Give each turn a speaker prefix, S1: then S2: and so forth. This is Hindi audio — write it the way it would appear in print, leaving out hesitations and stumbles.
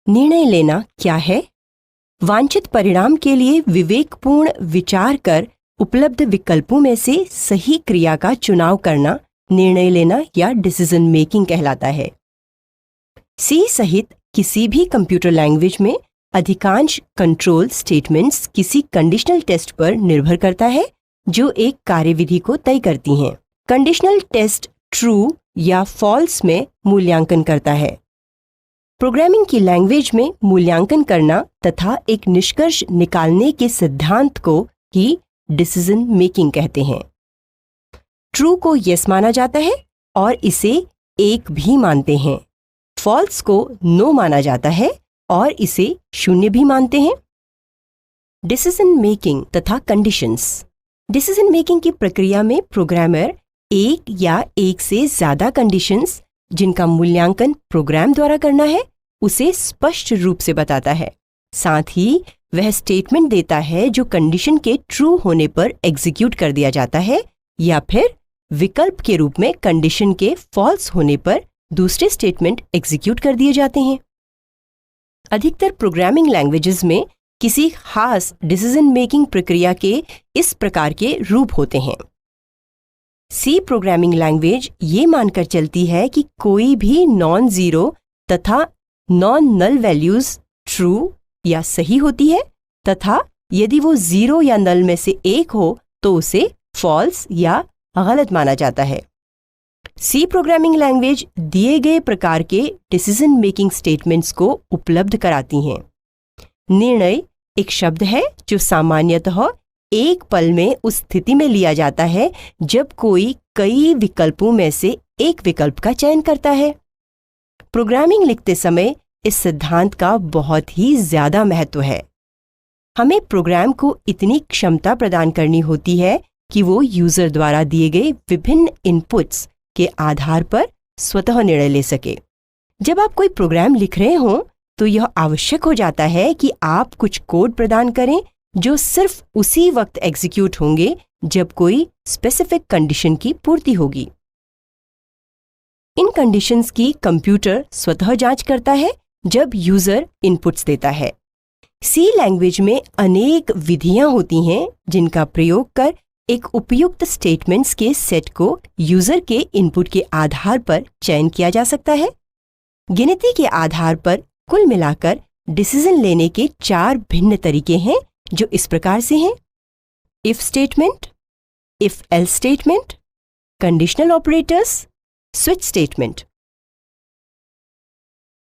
S1: निर्णय लेना क्या है? वांछित परिणाम के लिए विवेकपूर्ण विचार कर उपलब्ध विकल्पों में से सही क्रिया का चुनाव करना निर्णय लेना या डिसीजन मेकिंग कहलाता है। सी सहित किसी भी कंप्यूटर लैंग्वेज में अधिकांश कंट्रोल स्टेटमेंट्स किसी कंडीशनल टेस्ट पर निर्भर करता है जो एक कार्यविधि को तय करती हैं। कंडीशनल टेस्ट ट्रू या फॉल्स में मूल्यांकन करता है। प्रोग्रामिंग की लैंग्वेज में मूल्यांकन करना तथा एक निष्कर्ष निकालने के सिद्धांत को ही डिसीजन मेकिंग कहते हैं। ट्रू को यस माना जाता है और इसे एक भी मानते हैं। फॉल्स को नो माना जाता है और इसे शून्य भी मानते हैं। डिसीजन मेकिंग तथा कंडीशंस। डिसीजन मेकिंग की प्रक्रिया में प्रोग्रामर एक या एक से ज्यादा कंडीशंस जिनका मूल्यांकन प्रोग्राम द्वारा करना है उसे स्पष्ट रूप से बताता है। साथ ही वह स्टेटमेंट देता है जो कंडीशन के ट्रू होने पर एग्जीक्यूट कर दिया जाता है या फिर विकल्प के रूप में कंडीशन के फॉल्स होने पर दूसरे स्टेटमेंट एग्जीक्यूट कर दिए जाते हैं। अधिकतर प्रोग्रामिंग लैंग्वेजेस में किसी खास डिसीजन मेकिंग प्रक्रिया के इस प्रकार के रूप होते हैं। सी प्रोग्रामिंग लैंग्वेज ये मानकर चलती है कि कोई भी नॉन जीरो तथा नॉन नल वैल्यूज ट्रू या सही होती है तथा यदि वो जीरो या नल में से एक हो तो उसे फॉल्स या गलत माना जाता है। सी प्रोग्रामिंग लैंग्वेज दिए गए प्रकार के डिसीजन मेकिंग स्टेटमेंट्स को उपलब्ध कराती हैं। निर्णय एक शब्द है जो सामान्यतः एक पल में उस स्थिति में लिया जाता है जब कोई कई विकल्पों में से एक विकल्प का चयन करता है। प्रोग्रामिंग लिखते समय इस सिद्धांत का बहुत ही ज्यादा महत्व है। हमें प्रोग्राम को इतनी क्षमता प्रदान करनी होती है कि वो यूजर द्वारा दिए गए विभिन्न इनपुट्स के आधार पर स्वतः निर्णय ले सके। जब आप कोई प्रोग्राम लिख रहे हों तो यह आवश्यक हो जाता है कि आप कुछ कोड प्रदान करें जो सिर्फ उसी वक्त एग्जीक्यूट होंगे जब कोई स्पेसिफिक कंडीशन की पूर्ति होगी। इन कंडीशंस की कंप्यूटर स्वतः जांच करता है जब यूजर इनपुट्स देता है। सी लैंग्वेज में अनेक विधियां होती हैं जिनका प्रयोग कर एक उपयुक्त स्टेटमेंट्स के सेट को यूजर के इनपुट के आधार पर चयन किया जा सकता है। गिनती के आधार पर कुल मिलाकर डिसीजन लेने के 4 भिन्न तरीके हैं जो इस प्रकार से हैं: if statement, if else statement, conditional operators, switch statement.